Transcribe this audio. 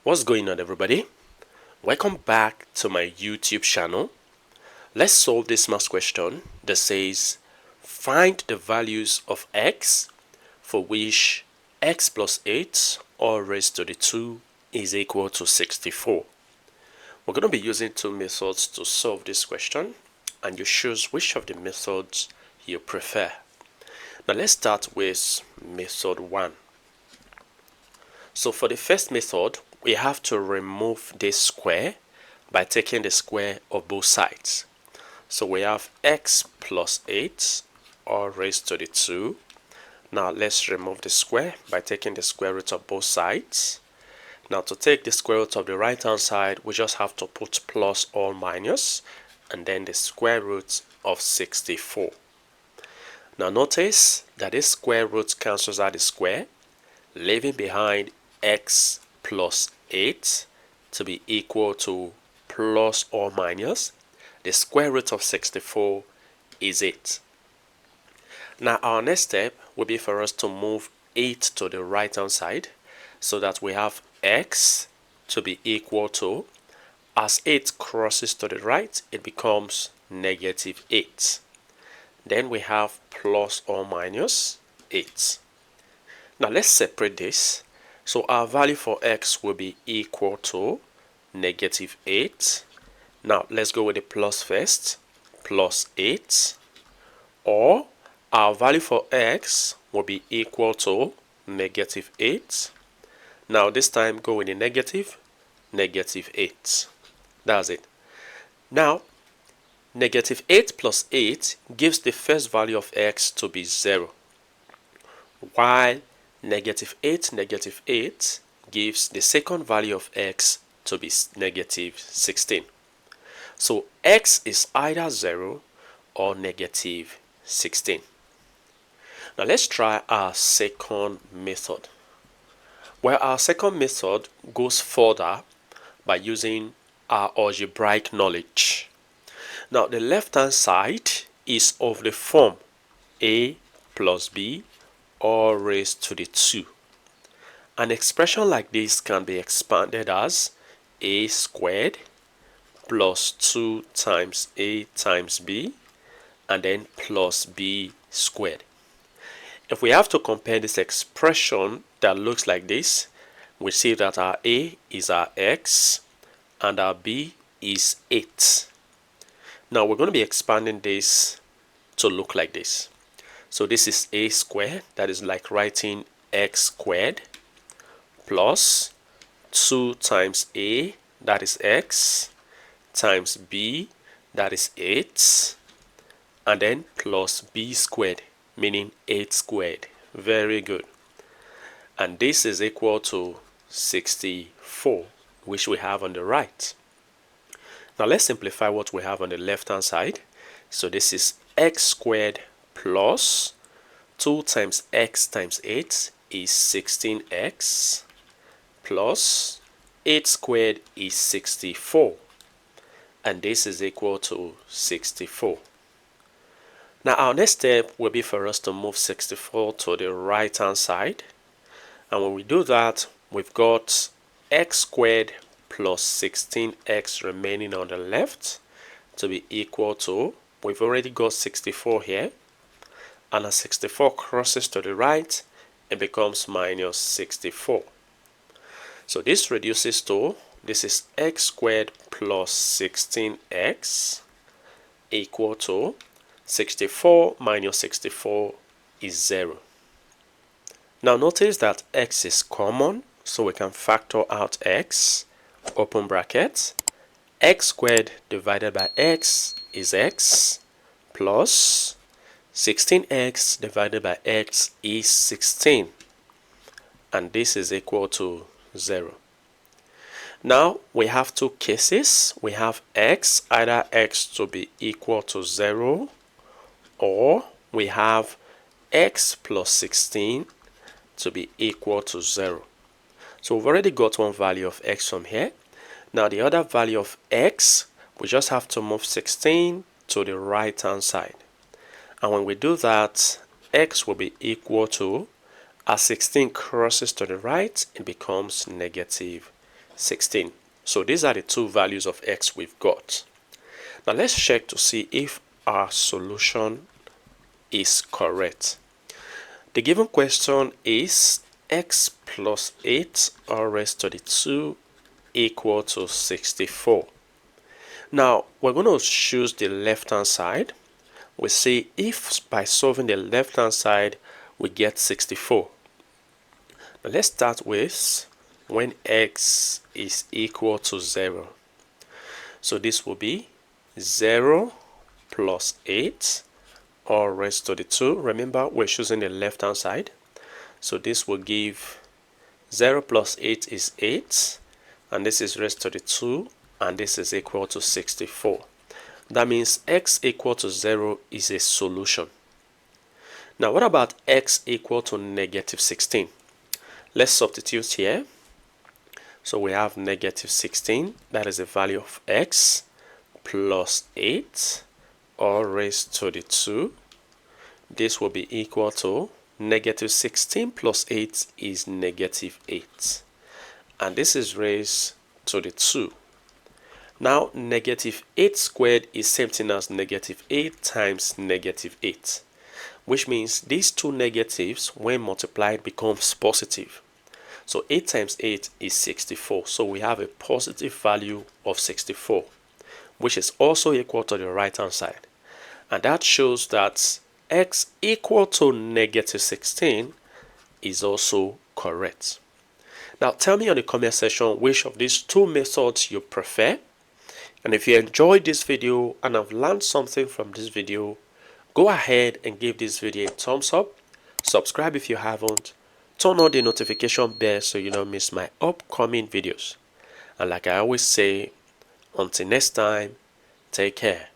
What's going on, everybody? Welcome back to my YouTube channel. Let's solve this math question that says find the values of x for which x plus 8 all raised to the 2 is equal to 64. We're going to be using two methods to solve this question, and you choose which of the methods you prefer. Now let's start with method 1. So for the first method, we have to remove this square by taking the square of both sides. So we have x plus 8 all raised to the 2. Now let's remove the square by taking the square root of both sides. Now to take the square root of the right hand side, we just have to put plus or minus and then the square root of 64. Now notice that this square root cancels out the square, leaving behind x plus 8 to be equal to plus or minus the square root of 64 is 8. Now our next step will be for us to move 8 to the right hand side so that we have x to be equal to, as 8 crosses to the right, it becomes negative 8. Then we have plus or minus 8. Now let's separate this. So our value for x will be equal to negative 8. Now let's go with the plus first, plus 8. Or our value for x will be equal to negative 8. Now this time go with the negative 8. That's it. Now negative 8 plus 8 gives the first value of x to be 0, while negative 8 gives the second value of x to be negative 16. So x is either 0 or negative 16. Now let's try our second method. Well, our second method goes further by using our algebraic knowledge. Now the left hand side is of the form a plus b all raised to the 2. An expression like this can be expanded as a squared plus 2 times a times b and then plus b squared. If we have to compare this expression that looks like this, we see that our a is our x and our b is 8. Now we're going to be expanding this to look like this. So this is a squared, that is like writing x squared, plus 2 times a, that is x, times b, that is 8, and then plus b squared, meaning 8 squared. Very good. And this is equal to 64, which we have on the right. Now let's simplify what we have on the left hand side. So this is x squared plus 2 times x times 8 is 16x, plus 8 squared is 64, and this is equal to 64. Now our next step will be for us to move 64 to the right hand side, and when we do that, we've got x squared plus 16x remaining on the left to be equal to, we've already got 64 here, and as 64 crosses to the right, it becomes minus 64. So this reduces to, this is x squared plus 16x equal to 64 minus 64 is 0. Now notice that x is common, so we can factor out x, open bracket, x squared divided by x is x, plus 16x divided by x is 16, and this is equal to 0. Now we have two cases. We have x, either x to be equal to 0, or we have x plus 16 to be equal to 0. So we've already got one value of x from here. Now the other value of x, we just have to move 16 to the right hand side. And when we do that, x will be equal to, as 16 crosses to the right, it becomes negative 16. So these are the two values of x we've got. Now let's check to see if our solution is correct. The given question is x plus 8 all raised to the 2 equal to 64. Now we're going to choose the left hand side. We see if by solving the left hand side we get 64. Now let's start with when x is equal to 0. So this will be 0 plus 8 all raised to the 2. Remember, we're choosing the left hand side. So this will give 0 plus 8 is 8, and this is raised to the 2, and this is equal to 64. That means x equal to 0 is a solution. Now what about x equal to negative 16? Let's substitute here. So we have negative 16, that is the value of x, plus 8 all raised to the 2. This will be equal to negative 16 plus 8 is negative 8. And this is raised to the 2. Now negative 8 squared is same thing as negative 8 times negative 8. Which means these two negatives when multiplied becomes positive. So 8 times 8 is 64. So we have a positive value of 64, which is also equal to the right hand side. And that shows that x equal to negative 16 is also correct. Now tell me on the comment section which of these two methods you prefer. And if you enjoyed this video and have learned something from this video, go ahead and give this video a thumbs up. Subscribe if you haven't. Turn on the notification bell so you don't miss my upcoming videos. And like I always say, until next time, take care.